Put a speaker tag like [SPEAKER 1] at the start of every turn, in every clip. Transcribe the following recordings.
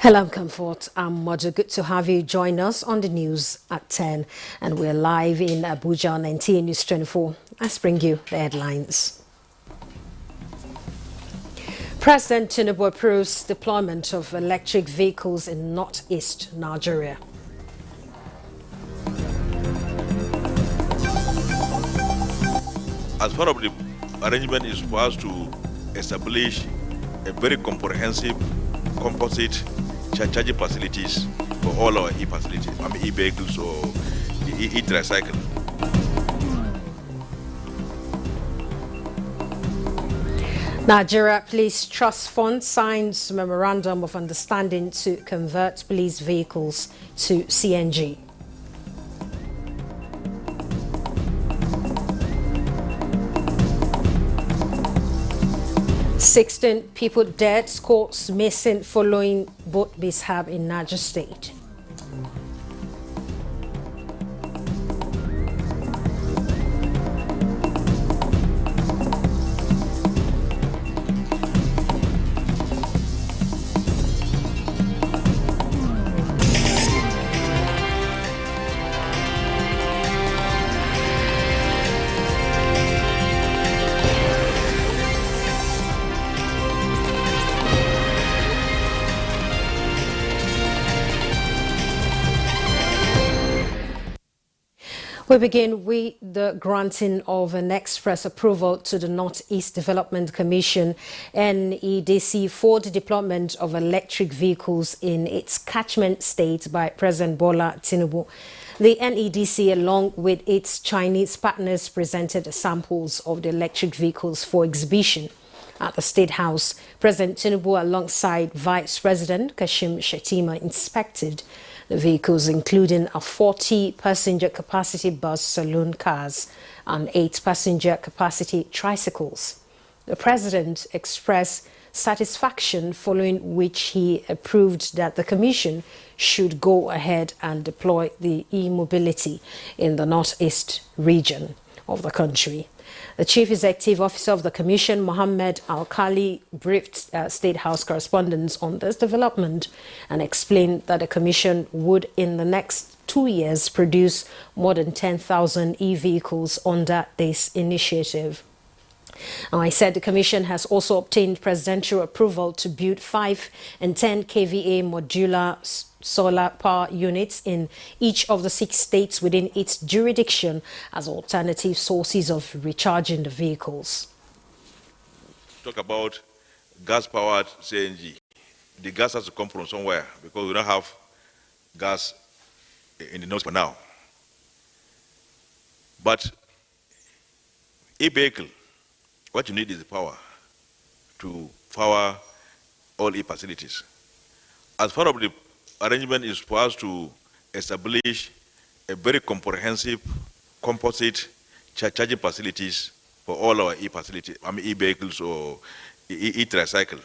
[SPEAKER 1] Hello, Comfort. I'm Mojo. Good to have you join us on the news at 10. And we're live in Abuja on NTA News 24. Let's bring you the headlines. President Tinubu approves deployment of electric vehicles in northeast Nigeria.
[SPEAKER 2] As part of the arrangement is for us to establish a very comprehensive composite charging facilities for all our e-facilities, e-vehicles or e-tricycle.
[SPEAKER 1] Nigeria Police Trust Fund signs memorandum of understanding to convert police vehicles to CNG. Sixteen people dead, scores missing following boat mishap in Niger State. We begin with the granting of an express approval to the Northeast Development Commission (NEDC) for the deployment of electric vehicles in its catchment state by President Bola Tinubu. The NEDC, along with its Chinese partners, presented samples of the electric vehicles for exhibition at the State House. President Tinubu, alongside Vice President Kashim Shettima, inspected the vehicles, including a 40-passenger capacity bus saloon cars and 8-passenger capacity tricycles. The President expressed satisfaction, following which he approved that the Commission should go ahead and deploy the e-mobility in the northeast region of the country. The Chief Executive Officer of the Commission, Mohammed Al-Khali, briefed State House correspondents on this development and explained that the Commission would, in the next 2 years, produce more than 10,000 e-vehicles under this initiative. I said the Commission has also obtained presidential approval to build 5 and 10 kVA modular solar power units in each of the 6 states within its jurisdiction as alternative sources of recharging the vehicles.
[SPEAKER 2] Talk about gas-powered CNG. The gas has to come from somewhere because we don't have gas in the north for now. But e-vehicle, what you need is the power to power all e-facilities. As part of the arrangement is for us to establish a very comprehensive composite charging facilities for all our e-facilities, e-vehicles or e-tricycle.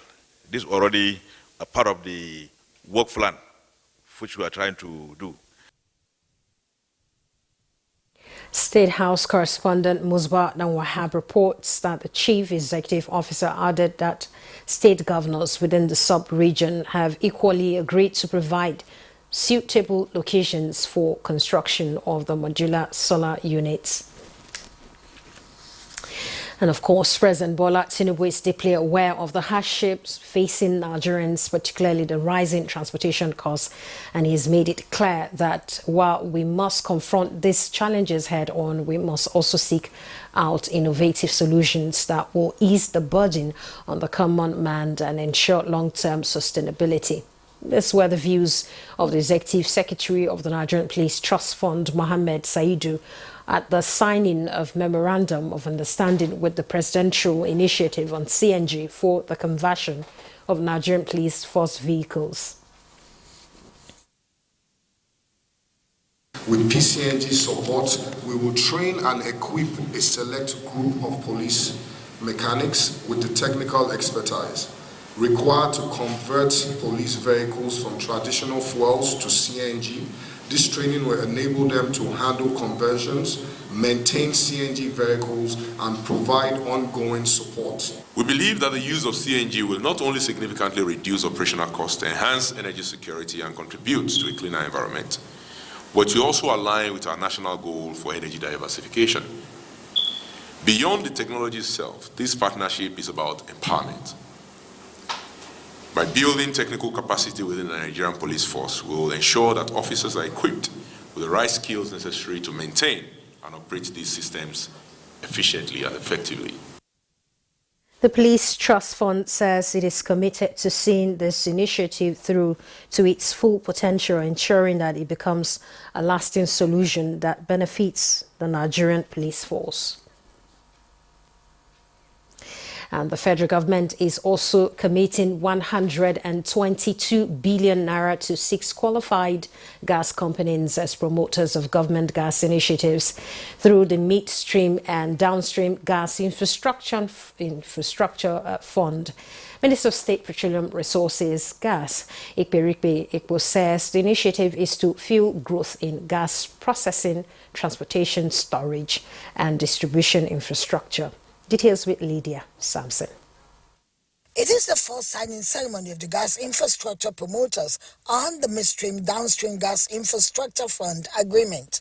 [SPEAKER 2] This is already a part of the work plan which we are trying to do.
[SPEAKER 1] State House correspondent Musba Wahab reports that the Chief Executive Officer added that state governors within the sub-region have equally agreed to provide suitable locations for construction of the modular solar units. And of course, President Bola Tinubu is deeply aware of the hardships facing Nigerians, particularly the rising transportation costs, and he's made it clear that while we must confront these challenges head on, we must also seek out innovative solutions that will ease the burden on the common man and ensure long-term sustainability. These were the views of the Executive Secretary of the Nigerian Police Trust Fund, Mohammed Saidu, at the signing of Memorandum of Understanding with the Presidential Initiative on CNG for the conversion of Nigerian Police Force vehicles.
[SPEAKER 3] With PCNG support, we will train and equip a select group of police mechanics with the technical expertise required to convert police vehicles from traditional fuels to CNG. This training will enable them to handle conversions maintain CNG vehicles, and provide ongoing support.
[SPEAKER 4] We believe that the use of CNG will not only significantly reduce operational costs, enhance energy security, and contribute to a cleaner environment, but to also align with our national goal for energy diversification. Beyond the technology itself, this partnership is about empowerment. By building technical capacity within the Nigerian police force, we will ensure that officers are equipped with the right skills necessary to maintain and operate these systems efficiently and effectively.
[SPEAKER 1] The Police Trust Fund says it is committed to seeing this initiative through to its full potential, ensuring that it becomes a lasting solution that benefits the Nigerian police force. And the federal government is also committing 122 billion naira to 6 qualified gas companies as promoters of government gas initiatives through the midstream and downstream gas infrastructure fund. Minister of State Petroleum Resources, Gas, Ikpe says the initiative is to fuel growth in gas processing, transportation, storage, and distribution infrastructure. Details with Lydia Sampson.
[SPEAKER 5] It is the first signing ceremony of the gas infrastructure promoters on the midstream downstream gas infrastructure fund agreement.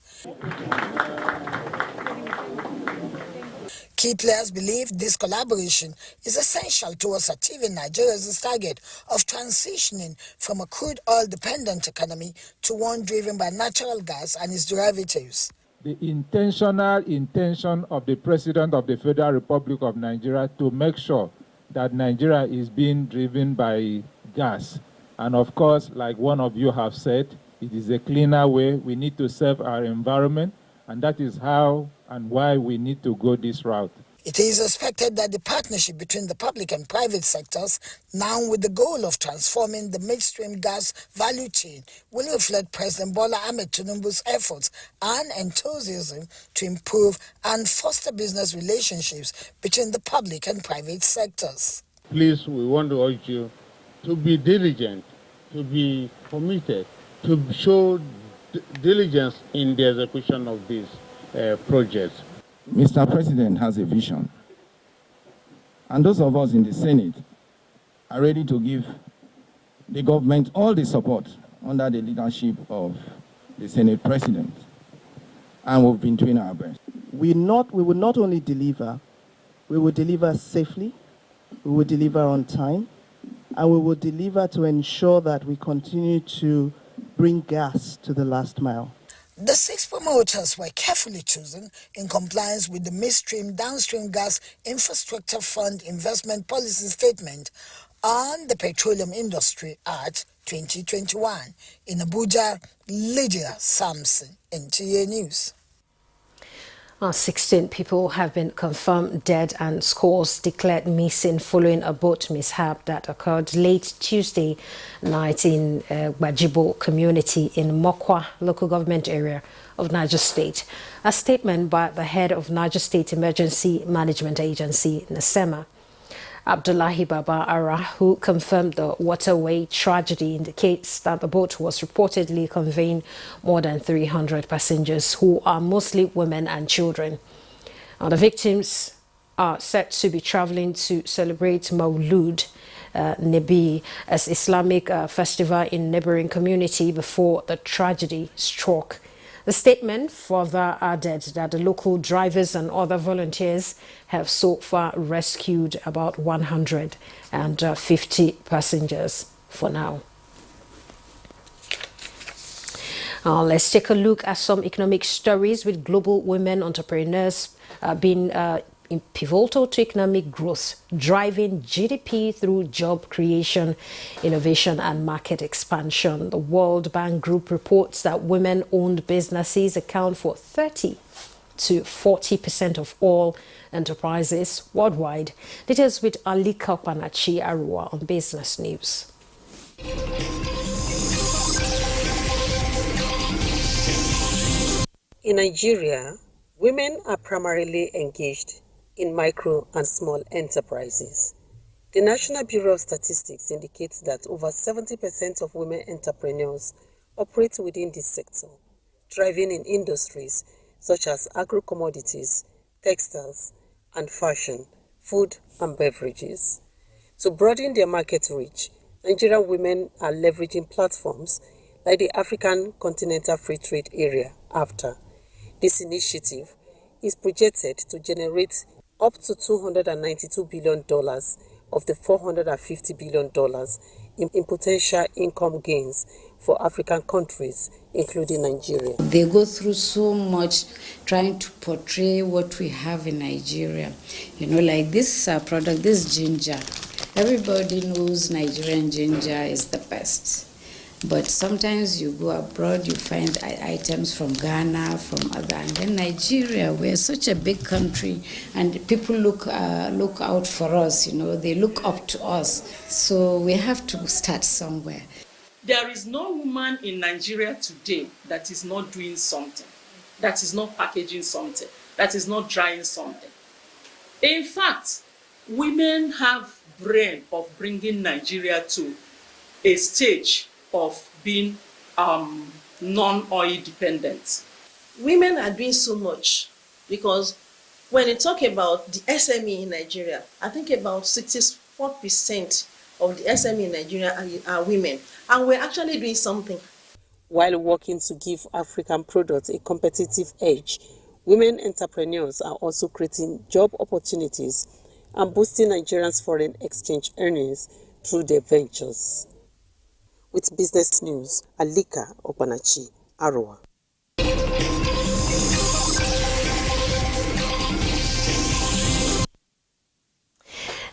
[SPEAKER 5] Key players believe this collaboration is essential towards achieving Nigeria's target of transitioning from a crude oil-dependent economy to one driven by natural gas and its derivatives.
[SPEAKER 6] The intentional intention of the President of the Federal Republic of Nigeria to make sure that Nigeria is being driven by gas. And of course, like one of you have said, it is a cleaner way. We need to serve our environment, and that is how and why we need to go this route.
[SPEAKER 5] It is expected that the partnership between the public and private sectors, now with the goal of transforming the midstream gas value chain, will reflect President Bola Ahmed Tinubu's efforts and enthusiasm to improve and foster business relationships between the public and private sectors.
[SPEAKER 7] Please, we want to urge you to be diligent, to be committed, to show diligence in the execution of these projects.
[SPEAKER 8] Mr. President has a vision, and those of us in the Senate are ready to give the government all the support under the leadership of the Senate President, and we've been doing our best.
[SPEAKER 9] We will not only deliver, we will deliver safely, we will deliver on time, and we will deliver to ensure that we continue to bring gas to the last mile.
[SPEAKER 5] The 6 promoters were carefully chosen in compliance with the Midstream Downstream Gas Infrastructure Fund Investment Policy Statement on the Petroleum Industry Act 2021. In Abuja, Lydia Sampson, NTA News.
[SPEAKER 1] 16 people have been confirmed dead and scores declared missing following a boat mishap that occurred late Tuesday night in Bajibo community in Mokwa local government area of Niger State. A statement by the head of Niger State Emergency Management Agency, NSEMA, Abdullahi Baba Ara, who confirmed the waterway tragedy, indicates that the boat was reportedly conveying more than 300 passengers, who are mostly women and children. The victims are said to be traveling to celebrate Maulud Nebi, as Islamic festival in neighboring community, before the tragedy struck. The statement further added that the local drivers and other volunteers have so far rescued about 150 passengers for now. Let's take a look at some economic stories, with global women entrepreneurs being pivotal to economic growth, driving GDP through job creation, innovation, and market expansion. The World Bank Group reports that women-owned businesses account for 30 to 40% of all enterprises worldwide. Details with Alika Panachi Arua on Business News.
[SPEAKER 10] In Nigeria, women are primarily engaged in micro and small enterprises. The National Bureau of Statistics indicates that over 70% of women entrepreneurs operate within this sector, driving in industries such as agro-commodities, textiles, and fashion, food and beverages. To broaden their market reach, Nigerian women are leveraging platforms like the African Continental Free Trade Area, AfTA. This initiative is projected to generate up to $292 billion of the $450 billion in potential income gains for African countries, including Nigeria.
[SPEAKER 11] They go through so much trying to portray what we have in Nigeria. You know, like this product, this ginger. Everybody knows Nigerian ginger is the best. But sometimes you go abroad, you find items from Ghana, from other, and then Nigeria. We're such a big country, and people look out for us. You know, they look up to us. So we have to start somewhere.
[SPEAKER 12] There is no woman in Nigeria today that is not doing something, that is not packaging something, that is not drying something. In fact, women have brain of bringing Nigeria to a stage of being non-oil dependent.
[SPEAKER 13] Women are doing so much because when you talk about the SME in Nigeria, I think about 64% of the SME in Nigeria are women, and we're actually doing something.
[SPEAKER 10] While working to give African products a competitive edge, women entrepreneurs are also creating job opportunities and boosting Nigerians' foreign exchange earnings through their ventures. With Business News, Alika Opanachi, Arua.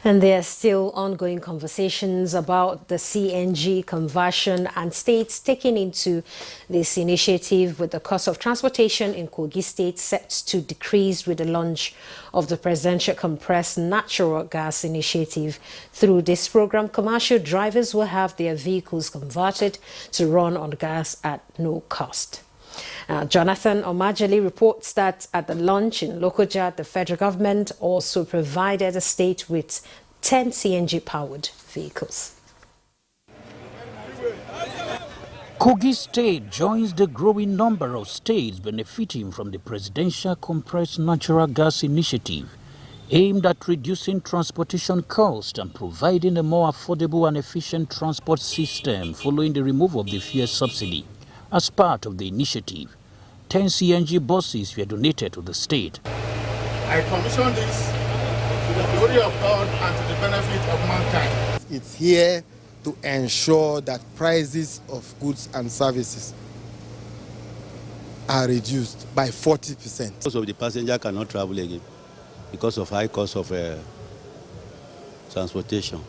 [SPEAKER 1] And there are still ongoing conversations about the CNG conversion and states taking into this initiative, with the cost of transportation in Kogi State set to decrease with the launch of the Presidential Compressed Natural Gas Initiative. Through this program, commercial drivers will have their vehicles converted to run on gas at no cost. Jonathan Omajali reports that at the launch in Lokoja, the federal government also provided the state with 10 CNG-powered vehicles.
[SPEAKER 14] Kogi State joins the growing number of states benefiting from the Presidential Compressed Natural Gas Initiative, aimed at reducing transportation costs and providing a more affordable and efficient transport system following the removal of the fuel subsidy. As part of the initiative, 10 CNG buses were donated to the state.
[SPEAKER 7] I commissioned this to the glory of God and to the benefit of mankind.
[SPEAKER 15] It's here to ensure that prices of goods and services are reduced by 40%.
[SPEAKER 16] Most of the passenger cannot travel again because of high cost of transportation.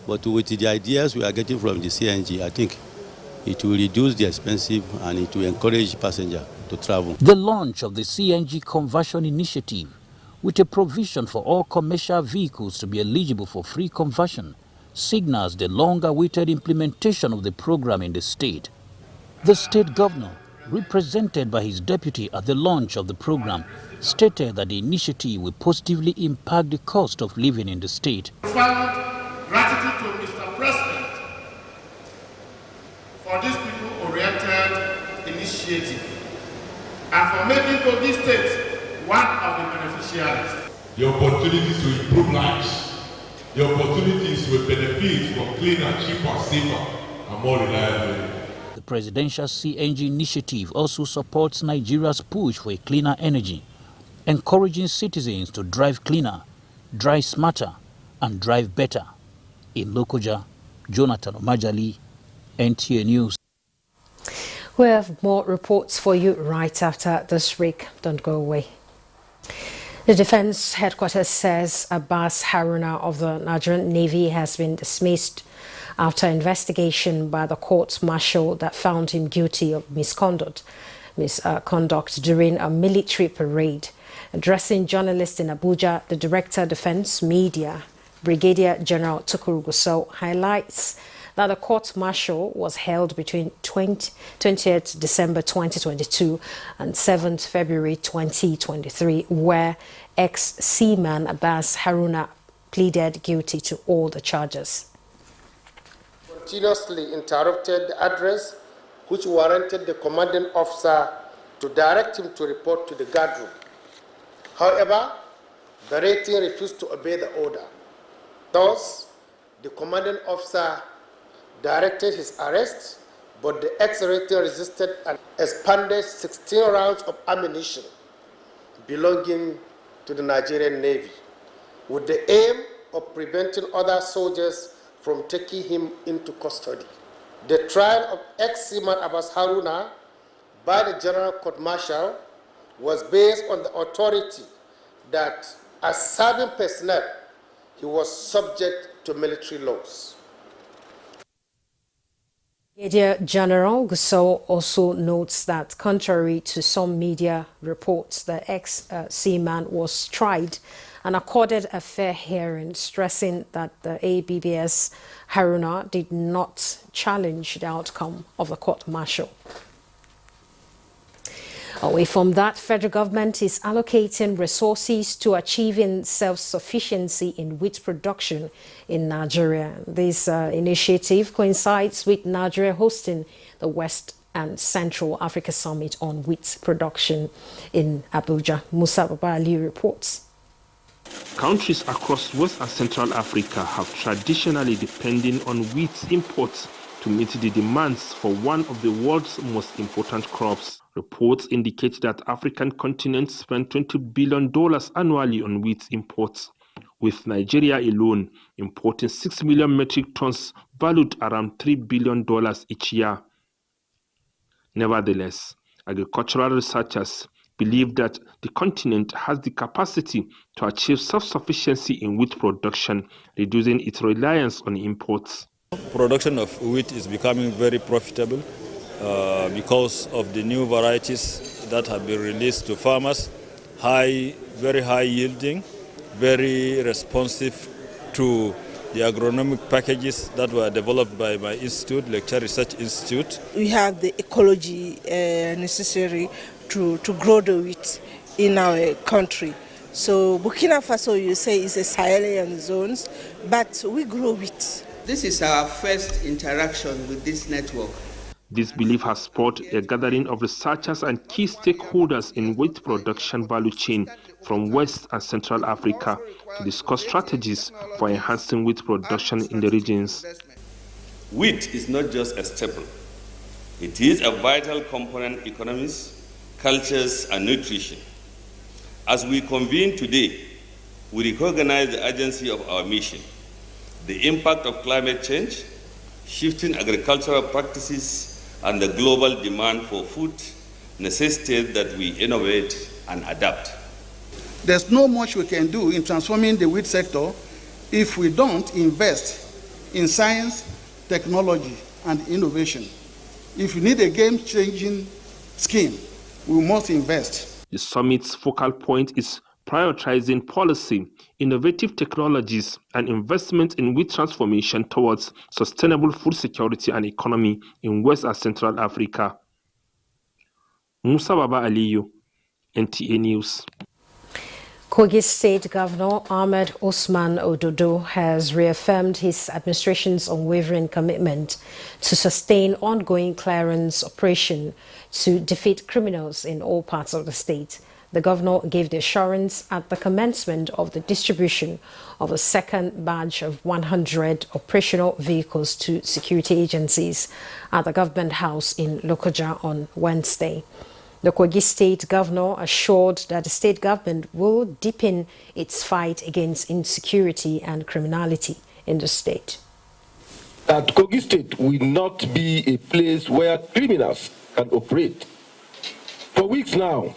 [SPEAKER 16] But with the ideas we are getting from the CNG, I think it will reduce the expensive and it will encourage passengers to travel.
[SPEAKER 14] The launch of the CNG conversion initiative, with a provision for all commercial vehicles to be eligible for free conversion, signals the long-awaited implementation of the program in the state. The state governor, represented by his deputy at the launch of the program, stated that the initiative will positively impact the cost of living in the state.
[SPEAKER 7] Profound gratitude to Mr. President for this people-oriented initiative and for making Kogi State one of the beneficiaries.
[SPEAKER 17] The opportunities to improve lives, the opportunities to benefit from cleaner, cheaper, safer, and more reliable.
[SPEAKER 14] The presidential CNG initiative also supports Nigeria's push for a cleaner energy, encouraging citizens to drive cleaner, drive smarter, and drive better. In Lokoja, Jonathan Omajali, NTA News.
[SPEAKER 1] We have more reports for you right after this break. Don't go away. The Defense Headquarters says Abbas Haruna of the Nigerian Navy has been dismissed after investigation by the court-martial that found him guilty of misconduct during a military parade. Addressing journalists in Abuja, the Director of Defense Media, Brigadier General Tukuru Gusau, highlights that the court-martial was held between 20th December 2022 and 7th February 2023, where ex-seaman Abbas Haruna pleaded guilty to all the charges.
[SPEAKER 18] Continuously interrupted the address which warranted the commanding officer to direct him to report to the guardroom. However, the rating refused to obey the order. Thus, the commanding officer directed his arrest, but the ex-rating resisted and expanded 16 rounds of ammunition belonging to the Nigerian Navy, with the aim of preventing other soldiers from taking him into custody. The trial of ex-seaman Abbas Haruna by the General Court Martial was based on the authority that as serving personnel, he was subject to military laws.
[SPEAKER 1] Brigadier General Gusau also notes that contrary to some media reports, the ex-seaman was tried and accorded a fair hearing, stressing that the ABBS Haruna did not challenge the outcome of the court-martial. Away from that, federal government is allocating resources to achieving self-sufficiency in wheat production in Nigeria. This initiative coincides with Nigeria hosting the West and Central Africa Summit on wheat production in Abuja. Musa Babali reports.
[SPEAKER 19] Countries across West and Central Africa have traditionally depended on wheat imports to meet the demands for one of the world's most important crops. Reports indicate that African continent spent $20 billion annually on wheat imports, with Nigeria alone importing 6 million metric tons valued around $3 billion each year. Nevertheless, agricultural researchers believe that the continent has the capacity to achieve self-sufficiency in wheat production, reducing its reliance on imports.
[SPEAKER 20] Production of wheat is becoming very profitable because of the new varieties that have been released to farmers, very high yielding, very responsive to the agronomic packages that were developed by my institute, Lecture Research Institute.
[SPEAKER 21] We have the ecology necessary to grow the wheat in our country. So Burkina Faso, you say, is a Sahelian zone, but we grow wheat.
[SPEAKER 22] This is our first interaction with this network.
[SPEAKER 19] This belief has spurred a gathering of researchers and key stakeholders in wheat production value chain from West and Central Africa to discuss strategies for enhancing wheat production in the regions.
[SPEAKER 23] Wheat is not just a staple. It is a vital component in economies, cultures, and nutrition. As we convene today, we recognize the urgency of our mission, the impact of climate change, shifting agricultural practices, and the global demand for food necessitate that we innovate and adapt.
[SPEAKER 24] There's not much we can do in transforming the wheat sector if we don't invest in science, technology, and innovation. If we need a game-changing scheme, we must invest.
[SPEAKER 19] The summit's focal point is prioritizing policy, innovative technologies, and investment in wheat transformation towards sustainable food security and economy in West and Central Africa. Musa Baba Aliyu, NTA News.
[SPEAKER 1] Kogi State Governor Ahmed Osman Ododo has reaffirmed his administration's unwavering commitment to sustain ongoing clearance operation to defeat criminals in all parts of the state. The governor gave the assurance at the commencement of the distribution of a second batch of 100 operational vehicles to security agencies at the government house in Lokoja on Wednesday. The Kogi State Governor assured that the state government will deepen its fight against insecurity and criminality in the state.
[SPEAKER 25] That Kogi State will not be a place where criminals can operate. For weeks now,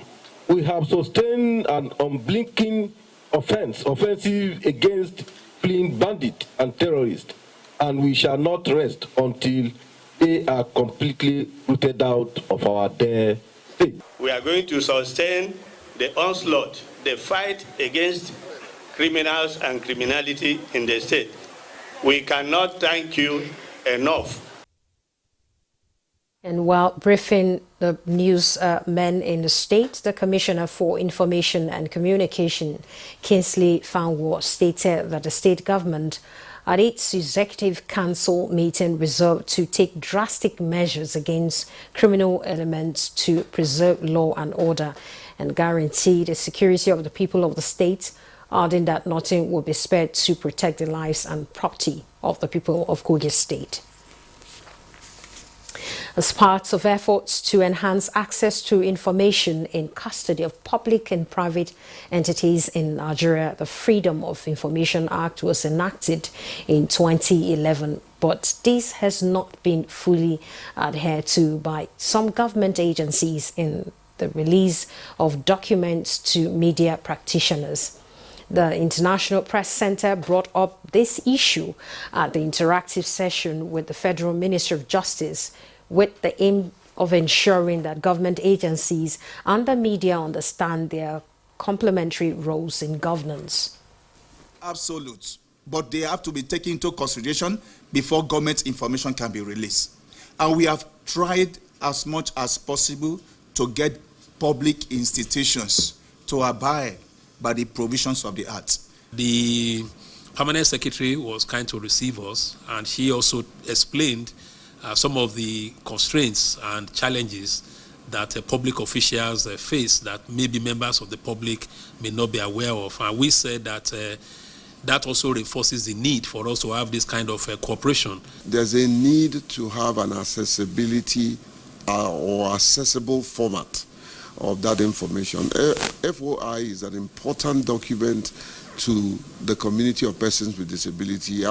[SPEAKER 25] we have sustained an unblinking offensive against fleeing bandits and terrorists, and we shall not rest until they are completely rooted out of our dear state.
[SPEAKER 26] We are going to sustain the onslaught, the fight against criminals and criminality in the state. We cannot thank you enough.
[SPEAKER 1] And while briefing the newsmen in the state, the Commissioner for Information and Communication, Kingsley Fanwo, stated that the state government at its Executive Council meeting resolved to take drastic measures against criminal elements to preserve law and order and guarantee the security of the people of the state, adding that nothing will be spared to protect the lives and property of the people of Kogi State. As part of efforts to enhance access to information in custody of public and private entities in Nigeria, the Freedom of Information Act was enacted in 2011, but this has not been fully adhered to by some government agencies in the release of documents to media practitioners. The International Press Center brought up this issue at the interactive session with the Federal Ministry of Justice, with the aim of ensuring that government agencies and the media understand their complementary roles in governance.
[SPEAKER 2] Absolute, but they have to be taken into consideration before government information can be released. And we have tried as much as possible to get public institutions to abide by the provisions of the Act.
[SPEAKER 3] The Permanent Secretary was kind to receive us, and she also explained some of the constraints and challenges that public officials face that maybe members of the public may not be aware of. And we said that that also reinforces the need for us to have this kind of cooperation.
[SPEAKER 4] There's a need to have an accessibility or accessible format of that information. FOI is an important document to the community of persons with disability.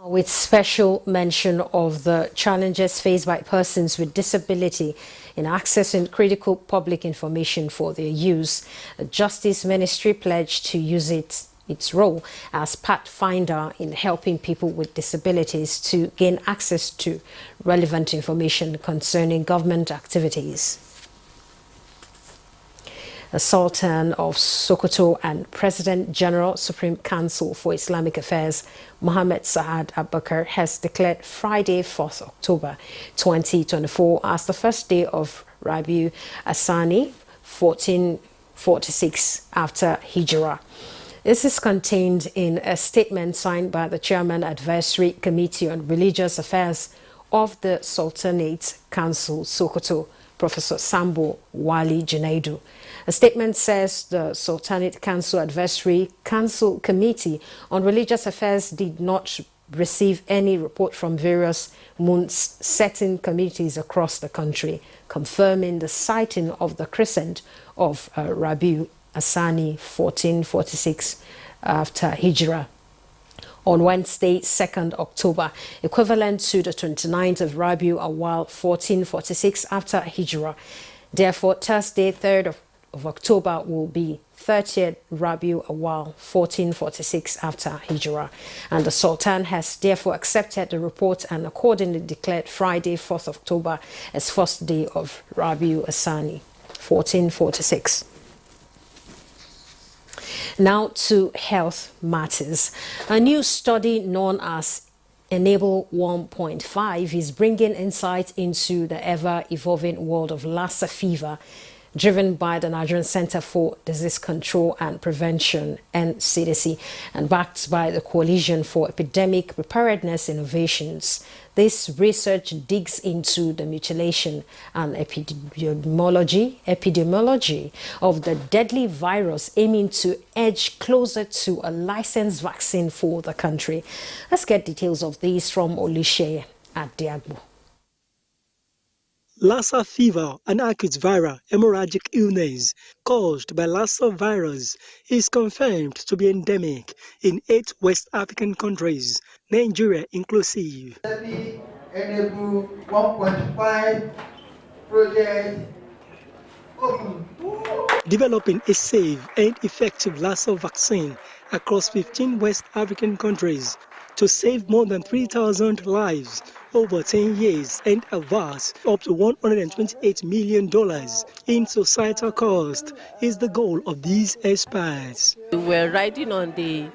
[SPEAKER 1] With special mention of the challenges faced by persons with disability in accessing critical public information for their use, the Justice Ministry pledged to use its role as pathfinder in helping people with disabilities to gain access to relevant information concerning government activities. The Sultan of Sokoto and President General Supreme Council for Islamic Affairs, Mohammed Saad Abubakar, has declared Friday, 4th October 2024 as the first day of Rabiu Asani, 1446 after Hijrah. This is contained in a statement signed by the Chairman Advisory Committee on Religious Affairs of the Sultanate Council, Sokoto, Professor Sambo Wali Junaidu. A statement says the Sultanate Council Advisory Council Committee on Religious Affairs did not receive any report from various moon-setting committees across the country, confirming the sighting of the crescent of Rabiu Asani 1446 after Hijrah on Wednesday, 2nd October, equivalent to the 29th of Rabiu Awal 1446 after Hijrah. Therefore, Thursday, 3rd of October will be 30th Rabiu Awal 1446 after Hijrah. And the Sultan has therefore accepted the report and accordingly declared Friday, 4th October as first day of Rabiu Asani 1446. Now to health matters. A new study known as Enable 1.5 is bringing insight into the ever-evolving world of Lassa fever, driven by the Nigerian Center for Disease Control and Prevention, NCDC, and backed by the Coalition for Epidemic Preparedness Innovations. This research digs into the mutilation and epidemiology of the deadly virus, aiming to edge closer to a licensed vaccine for the country. Let's get details of these from Olishe at Diagbo.
[SPEAKER 6] Lassa fever, an acute viral hemorrhagic illness caused by Lassa virus, is confirmed to be endemic in 8 West African countries, Nigeria inclusive.
[SPEAKER 8] Enable 1.5 project open.
[SPEAKER 6] Developing a safe and effective Lassa vaccine across 15 West African countries to save more than 3,000 lives over 10 years and avert up to $128 million in societal cost is the goal of these experts.
[SPEAKER 9] We're riding on the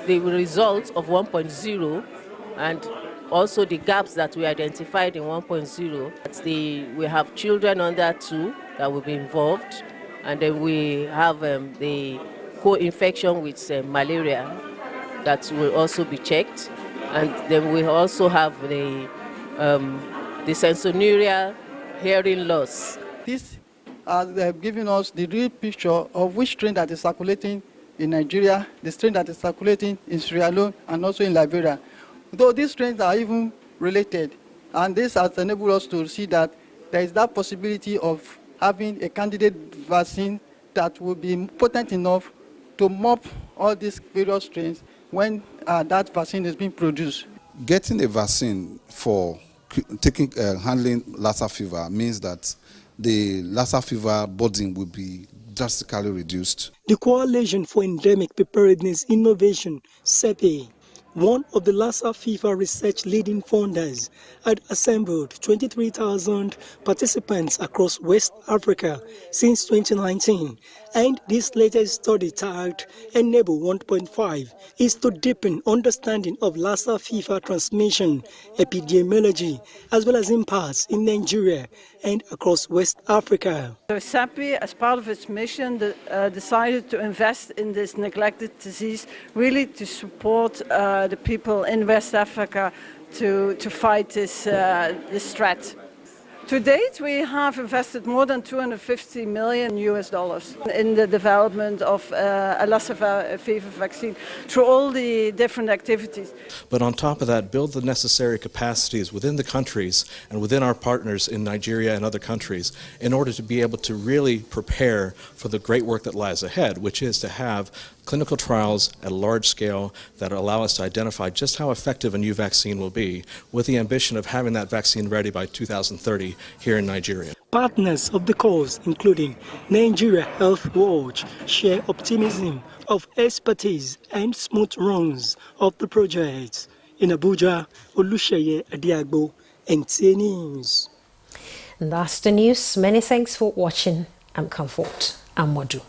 [SPEAKER 9] results of 1.0 and also the gaps that we identified in 1.0. We have children under 2 that will be involved, and then we have the co-infection with malaria that will also be checked. And then we also have the sensorineural hearing loss.
[SPEAKER 5] This has given us the real picture of which strain that is circulating in Nigeria, the strain that is circulating in Sierra Leone, and also in Liberia. Though these strains are even related, and this has enabled us to see that there is that possibility of having a candidate vaccine that will be potent enough to mop all these various strains when that vaccine is being produced.
[SPEAKER 10] Getting a vaccine for handling Lassa fever means that the Lassa fever burden will be drastically reduced.
[SPEAKER 6] The Coalition for Endemic Preparedness Innovation, CEPI, one of the Lassa fever research leading funders, had assembled 23,000 participants across West Africa since 2019, and this latest study tagged Enable 1.5 is to deepen understanding of Lassa fever transmission, epidemiology, as well as impacts in Nigeria and across West Africa.
[SPEAKER 11] So CEPI, as part of its mission, decided to invest in this neglected disease, really to support the people in West Africa to fight this threat. To date, we have invested more than $250 million in the development of a Lassa fever vaccine through all the different activities.
[SPEAKER 12] But on top of that, build the necessary capacities within the countries and within our partners in Nigeria and other countries in order to be able to really prepare for the great work that lies ahead, which is to have clinical trials at a large scale that allow us to identify just how effective a new vaccine will be, with the ambition of having that vaccine ready by 2030 here in Nigeria.
[SPEAKER 6] Partners of the cause, including Nigeria Health Watch, share optimism of expertise and smooth runs of the project. In Abuja, Olusheye Adiagbo, NTA News.
[SPEAKER 1] And that's the news. Many thanks for watching. I'm Comfort. I'm Modu.